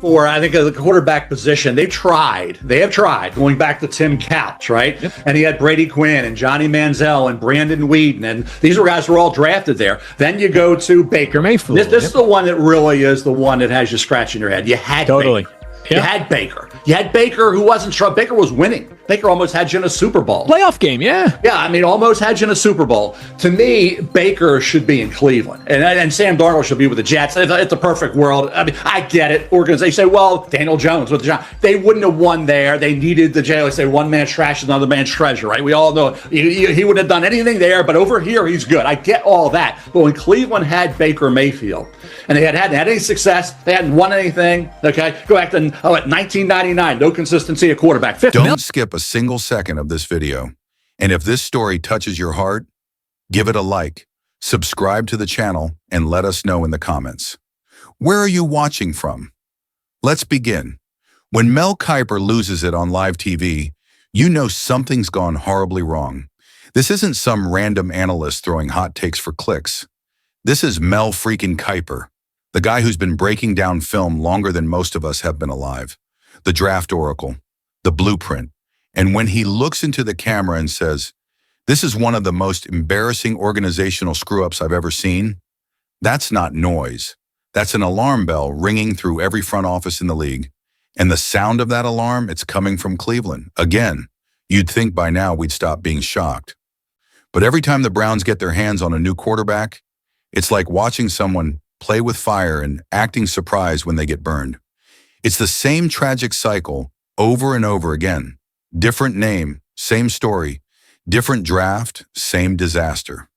for, I think, the quarterback position. They have tried going back to Tim Couch, right? Yep. And he had Brady Quinn and Johnny Manziel and Brandon Weeden, and these were guys who were all drafted there. Then you go to Baker Mayfield. This is the one that really is the one that has you scratching your head. You had totally. Baker. Yep. You had Baker. You had Baker, who wasn't sure. Baker was winning. Baker almost had you in a Super Bowl. Playoff game, yeah. Yeah, I mean, almost had you in a Super Bowl. To me, Baker should be in Cleveland. And Sam Darnold should be with the Jets. It's a perfect world. I mean, I get it. Organization say, well, Daniel Jones with the Giants. They wouldn't have won there. They needed the jail. They say one man's trash is another man's treasure, right? We all know he wouldn't have done anything there, but over here, he's good. I get all that. But when Cleveland had Baker Mayfield, and they hadn't had any success, they hadn't won anything, okay? Go back to 1999, no consistency at quarterback. Don't skip a single second of this video. And if this story touches your heart, give it a like, subscribe to the channel, and let us know in the comments. Where are you watching from? Let's begin. When Mel Kiper loses it on live TV, you know something's gone horribly wrong. This isn't some random analyst throwing hot takes for clicks. This is Mel freaking Kiper, the guy who's been breaking down film longer than most of us have been alive. The draft oracle, the blueprint. And when he looks into the camera and says, "This is one of the most embarrassing organizational screw-ups I've ever seen," that's not noise. That's an alarm bell ringing through every front office in the league. And the sound of that alarm, it's coming from Cleveland. Again, you'd think by now we'd stop being shocked. But every time the Browns get their hands on a new quarterback, it's like watching someone play with fire and acting surprised when they get burned. It's the same tragic cycle over and over again. Different name, same story. Different draft, same disaster.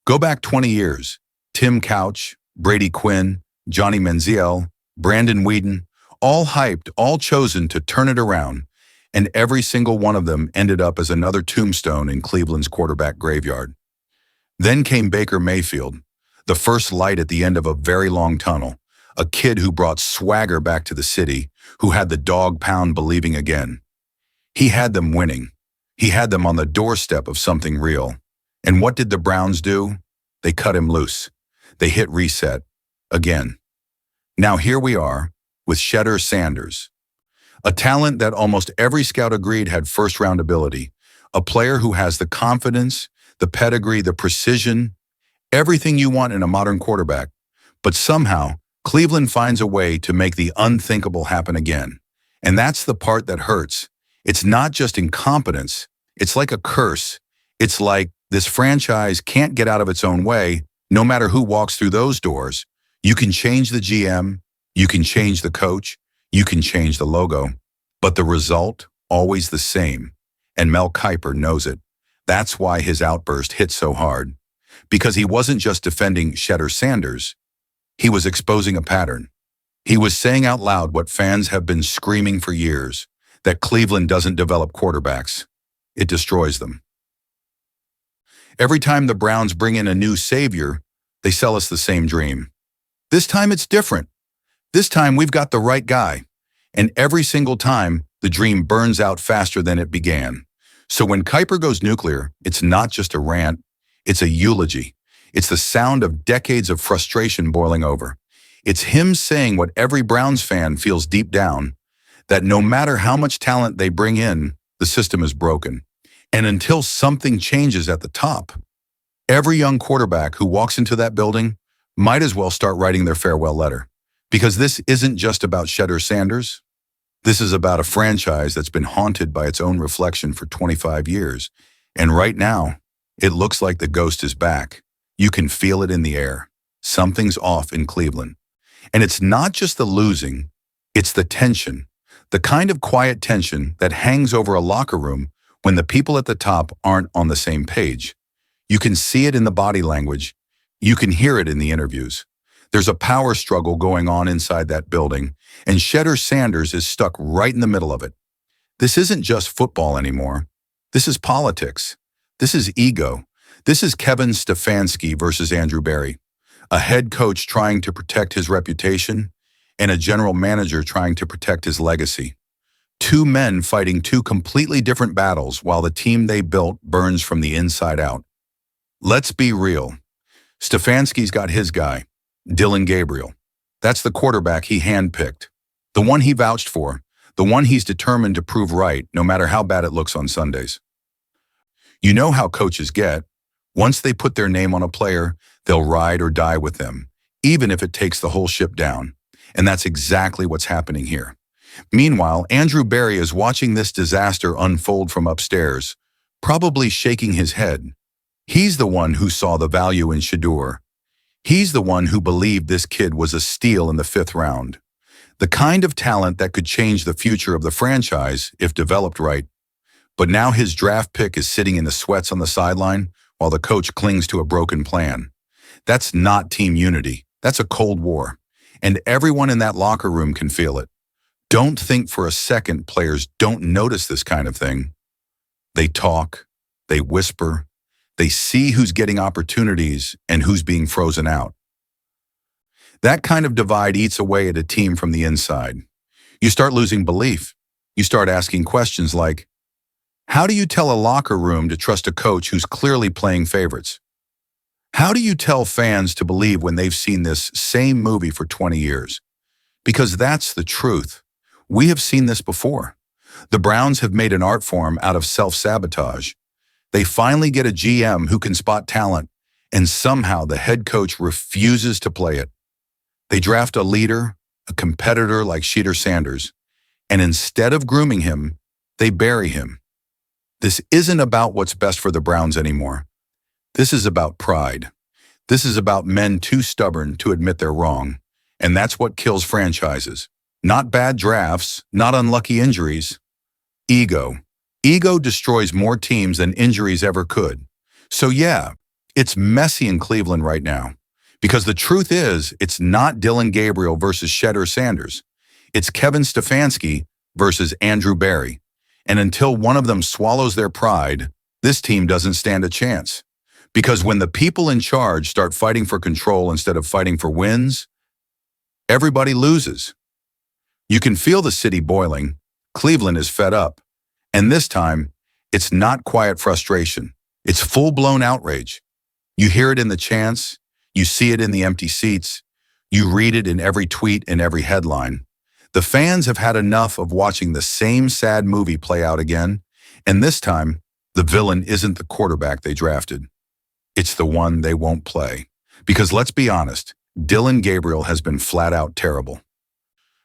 Go back 20 years. Tim Couch, Brady Quinn, Johnny Manziel, Brandon Weeden, all hyped, all chosen to turn it around. And every single one of them ended up as another tombstone in Cleveland's quarterback graveyard. Then came Baker Mayfield, the first light at the end of a very long tunnel, a kid who brought swagger back to the city, who had the dog pound believing again. He had them winning. He had them on the doorstep of something real. And what did the Browns do? They cut him loose. They hit reset again. Now here we are with Shedeur Sanders, a talent that almost every scout agreed had first-round ability, a player who has the confidence, the pedigree, the precision, everything you want in a modern quarterback. But somehow, Cleveland finds a way to make the unthinkable happen again. And that's the part that hurts. It's not just incompetence. It's like a curse. It's like this franchise can't get out of its own way, no matter who walks through those doors. You can change the GM, you can change the coach, you can change the logo, but the result, always the same. And Mel Kiper knows it. That's why his outburst hit so hard. Because he wasn't just defending Shedeur Sanders, he was exposing a pattern. He was saying out loud what fans have been screaming for years, that Cleveland doesn't develop quarterbacks. It destroys them. Every time the Browns bring in a new savior, they sell us the same dream. This time it's different. This time we've got the right guy. And every single time, the dream burns out faster than it began. So when Kiper goes nuclear, it's not just a rant, it's a eulogy. It's the sound of decades of frustration boiling over. It's him saying what every Browns fan feels deep down, that no matter how much talent they bring in, the system is broken. And until something changes at the top, every young quarterback who walks into that building might as well start writing their farewell letter. Because this isn't just about Shedeur Sanders. This is about a franchise that's been haunted by its own reflection for 25 years. And right now, it looks like the ghost is back. You can feel it in the air. Something's off in Cleveland. And it's not just the losing, it's the tension. The kind of quiet tension that hangs over a locker room when the people at the top aren't on the same page. You can see it in the body language. You can hear it in the interviews. There's a power struggle going on inside that building, and Shedeur Sanders is stuck right in the middle of it. This isn't just football anymore. This is politics. This is ego. This is Kevin Stefanski versus Andrew Berry, a head coach trying to protect his reputation and a general manager trying to protect his legacy. Two men fighting two completely different battles while the team they built burns from the inside out. Let's be real. Stefanski's got his guy, Dylan Gabriel. That's the quarterback he handpicked. the one he vouched for, the one he's determined to prove right, no matter how bad it looks on Sundays. You know how coaches get. Once they put their name on a player, they'll ride or die with them, even if it takes the whole ship down. And that's exactly what's happening here. Meanwhile, Andrew Barry is watching this disaster unfold from upstairs, probably shaking his head. He's the one who saw the value in Shedeur. He's the one who believed this kid was a steal in the 5th round. The kind of talent that could change the future of the franchise if developed right. But now his draft pick is sitting in the sweats on the sideline while the coach clings to a broken plan. That's not team unity. That's a Cold War. And everyone in that locker room can feel it. Don't think for a second players don't notice this kind of thing. They talk, they whisper, they see who's getting opportunities and who's being frozen out. That kind of divide eats away at a team from the inside. You start losing belief. You start asking questions like, how do you tell a locker room to trust a coach who's clearly playing favorites? How do you tell fans to believe when they've seen this same movie for 20 years? Because that's the truth. We have seen this before. The Browns have made an art form out of self-sabotage. They finally get a GM who can spot talent, and somehow the head coach refuses to play it. They draft a leader, a competitor like Shedeur Sanders, and instead of grooming him, they bury him. This isn't about what's best for the Browns anymore. This is about pride. This is about men too stubborn to admit they're wrong. And that's what kills franchises. Not bad drafts, not unlucky injuries. Ego. Ego destroys more teams than injuries ever could. So yeah, it's messy in Cleveland right now. Because the truth is, it's not Dillon Gabriel versus Shedeur Sanders. It's Kevin Stefanski versus Andrew Barry. And until one of them swallows their pride, this team doesn't stand a chance. Because when the people in charge start fighting for control instead of fighting for wins, everybody loses. You can feel the city boiling. Cleveland is fed up. And this time, it's not quiet frustration. It's full-blown outrage. You hear it in the chants. You see it in the empty seats. You read it in every tweet and every headline. The fans have had enough of watching the same sad movie play out again. And this time, the villain isn't the quarterback they drafted. It's the one they won't play. Because let's be honest, Dillon Gabriel has been flat out terrible.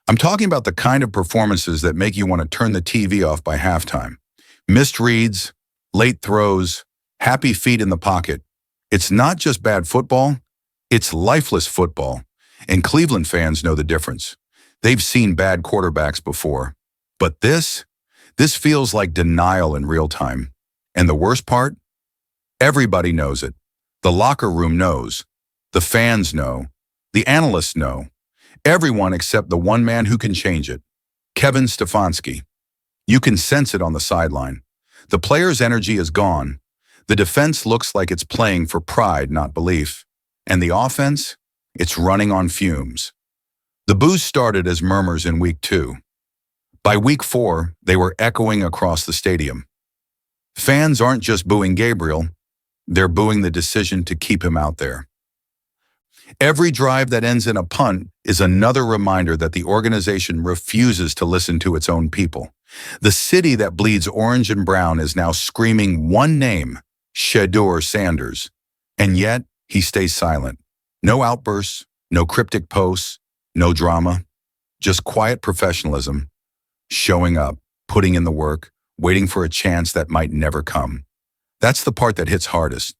I'm talking about the kind of performances that make you want to turn the TV off by halftime. Missed reads, late throws, happy feet in the pocket. It's not just bad football, it's lifeless football. And Cleveland fans know the difference. They've seen bad quarterbacks before. But this feels like denial in real time. And the worst part? Everybody knows it. The locker room knows. The fans know. The analysts know. Everyone except the one man who can change it. Kevin Stefanski. You can sense it on the sideline. The players' energy is gone. The defense looks like it's playing for pride, not belief. And the offense? It's running on fumes. The boos started as murmurs in week 2. By week 4, they were echoing across the stadium. Fans aren't just booing Gabriel, they're booing the decision to keep him out there. Every drive that ends in a punt is another reminder that the organization refuses to listen to its own people. The city that bleeds orange and brown is now screaming one name, Shedeur Sanders. And yet, he stays silent. No outbursts, no cryptic posts, no drama, just quiet professionalism, showing up, putting in the work, waiting for a chance that might never come. That's the part that hits hardest.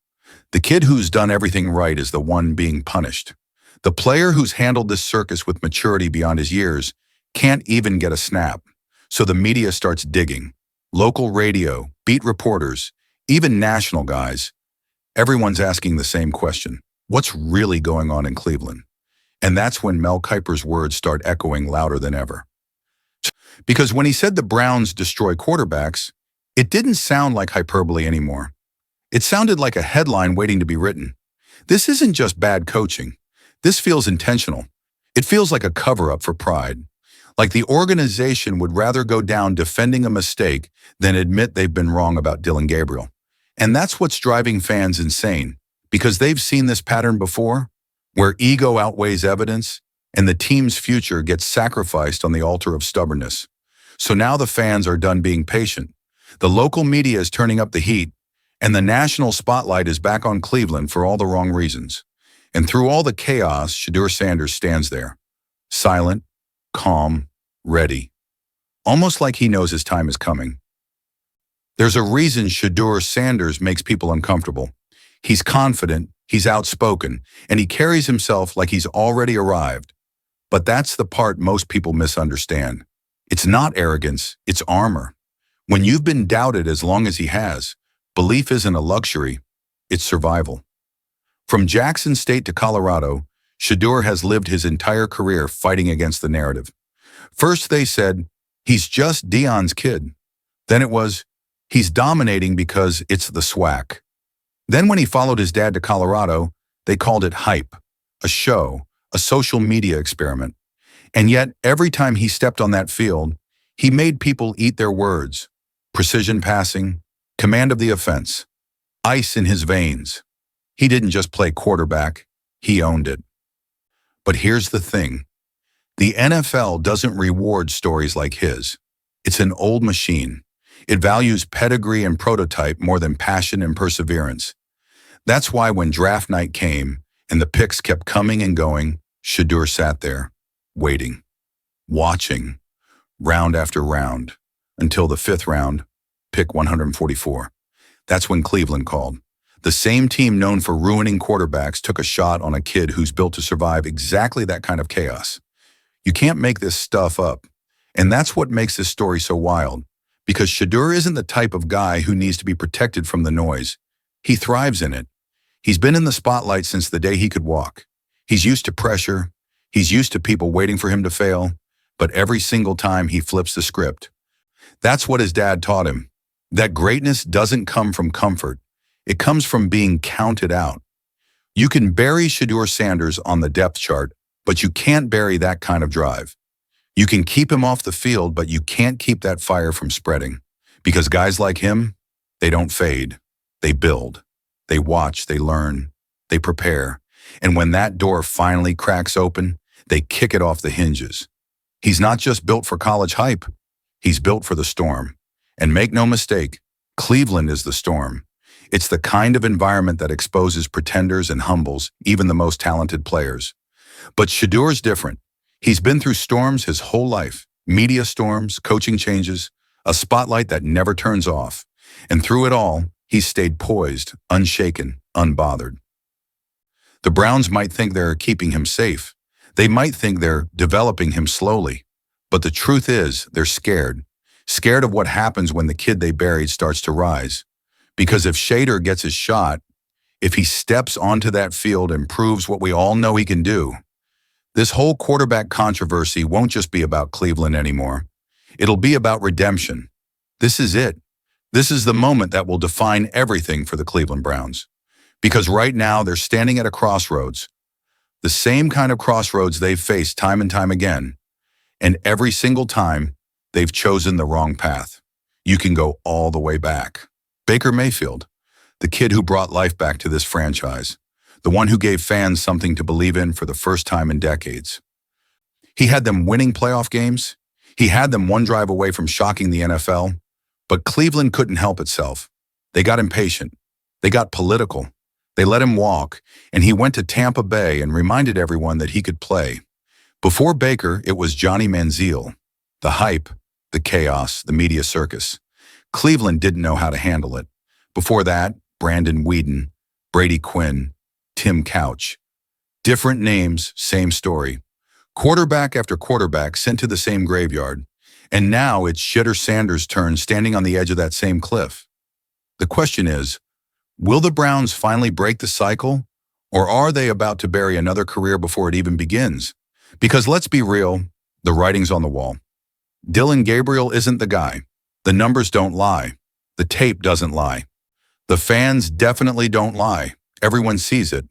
The kid who's done everything right is the one being punished. The player who's handled this circus with maturity beyond his years can't even get a snap. So the media starts digging. Local radio, beat reporters, even national guys. Everyone's asking the same question. What's really going on in Cleveland? And that's when Mel Kiper's words start echoing louder than ever. Because when he said the Browns destroy quarterbacks, it didn't sound like hyperbole anymore. It sounded like a headline waiting to be written. This isn't just bad coaching. This feels intentional. It feels like a cover-up for pride. Like the organization would rather go down defending a mistake than admit they've been wrong about Dillon Gabriel. And that's what's driving fans insane, because they've seen this pattern before, where ego outweighs evidence, and the team's future gets sacrificed on the altar of stubbornness. So now the fans are done being patient. The local media is turning up the heat, and the national spotlight is back on Cleveland for all the wrong reasons. And through all the chaos, Shedeur Sanders stands there, silent, calm, ready, almost like he knows his time is coming. There's a reason Shedeur Sanders makes people uncomfortable. He's confident, he's outspoken, and he carries himself like he's already arrived. But that's the part most people misunderstand. It's not arrogance, it's armor. When you've been doubted as long as he has, belief isn't a luxury, it's survival. From Jackson State to Colorado, Shedeur has lived his entire career fighting against the narrative. First they said, he's just Deion's kid. Then it was, he's dominating because it's the SWAC. Then when he followed his dad to Colorado, they called it hype, a show, a social media experiment. And yet, every time he stepped on that field, he made people eat their words. Precision passing, command of the offense, ice in his veins. He didn't just play quarterback, he owned it. But here's the thing. The NFL doesn't reward stories like his. It's an old machine. It values pedigree and prototype more than passion and perseverance. That's why when draft night came and the picks kept coming and going, Shedeur sat there, waiting, watching, round after round, until the fifth round, pick 144. That's when Cleveland called. The same team known for ruining quarterbacks took a shot on a kid who's built to survive exactly that kind of chaos. You can't make this stuff up. And that's what makes this story so wild. Because Shedeur isn't the type of guy who needs to be protected from the noise. He thrives in it. He's been in the spotlight since the day he could walk. He's used to pressure. He's used to people waiting for him to fail. But every single time he flips the script. That's what his dad taught him. That greatness doesn't come from comfort. It comes from being counted out. You can bury Shedeur Sanders on the depth chart, but you can't bury that kind of drive. You can keep him off the field, but you can't keep that fire from spreading. Because guys like him, they don't fade. They build. They watch, they learn, they prepare. And when that door finally cracks open, they kick it off the hinges. He's not just built for college hype. He's built for the storm. And make no mistake, Cleveland is the storm. It's the kind of environment that exposes pretenders and humbles even the most talented players. But Shedeur's different. He's been through storms his whole life. Media storms, coaching changes, a spotlight that never turns off. And through it all, he's stayed poised, unshaken, unbothered. The Browns might think they're keeping him safe. They might think they're developing him slowly. But the truth is, they're scared. Scared of what happens when the kid they buried starts to rise. Because if Shedeur gets his shot, if he steps onto that field and proves what we all know he can do, this whole quarterback controversy won't just be about Cleveland anymore. It'll be about redemption. This is it. This is the moment that will define everything for the Cleveland Browns. Because right now they're standing at a crossroads. The same kind of crossroads they've faced time and time again. And every single time, they've chosen the wrong path. You can go all the way back. Baker Mayfield, the kid who brought life back to this franchise, the one who gave fans something to believe in for the first time in decades. He had them winning playoff games. He had them one drive away from shocking the NFL. But Cleveland couldn't help itself. They got impatient. They got political. They let him walk, and he went to Tampa Bay and reminded everyone that he could play. Before Baker, it was Johnny Manziel. The hype, the chaos, the media circus. Cleveland didn't know how to handle it. Before that, Brandon Weeden, Brady Quinn, Tim Couch. Different names, same story. Quarterback after quarterback sent to the same graveyard. And now it's Shedeur Sanders' turn standing on the edge of that same cliff. The question is, will the Browns finally break the cycle? Or are they about to bury another career before it even begins? Because let's be real, the writing's on the wall. Dillon Gabriel isn't the guy. The numbers don't lie. The tape doesn't lie. The fans definitely don't lie. Everyone sees it.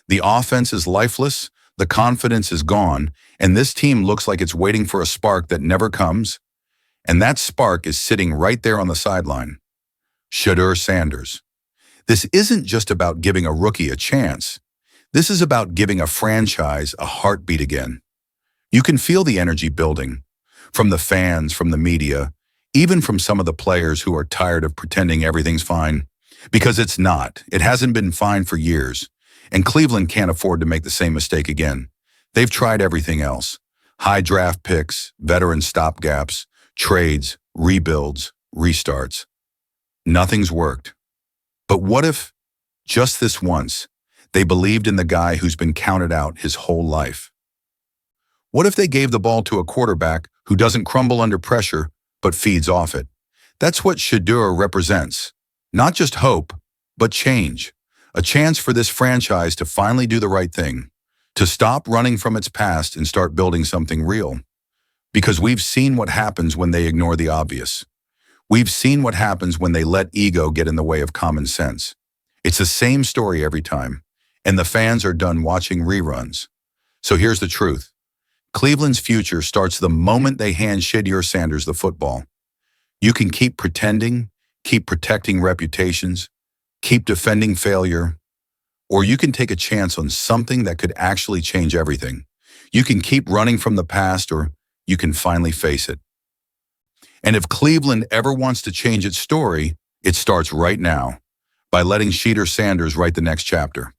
The offense is lifeless, the confidence is gone, and this team looks like it's waiting for a spark that never comes. And that spark is sitting right there on the sideline. Shedeur Sanders. This isn't just about giving a rookie a chance. This is about giving a franchise a heartbeat again. You can feel the energy building from the fans, from the media, even from some of the players who are tired of pretending everything's fine. Because it's not. It hasn't been fine for years. And Cleveland can't afford to make the same mistake again. They've tried everything else. High draft picks, veteran stopgaps, trades, rebuilds, restarts. Nothing's worked. But what if, just this once, they believed in the guy who's been counted out his whole life? What if they gave the ball to a quarterback who doesn't crumble under pressure, but feeds off it? That's what Shedeur represents. Not just hope, but change. A chance for this franchise to finally do the right thing, to stop running from its past and start building something real. Because we've seen what happens when they ignore the obvious. We've seen what happens when they let ego get in the way of common sense. It's the same story every time, and the fans are done watching reruns. So here's the truth. Cleveland's future starts the moment they hand Shedeur Sanders the football. You can keep pretending, keep protecting reputations, keep defending failure, or you can take a chance on something that could actually change everything. You can keep running from the past, or you can finally face it. And if Cleveland ever wants to change its story, it starts right now by letting Shedeur Sanders write the next chapter.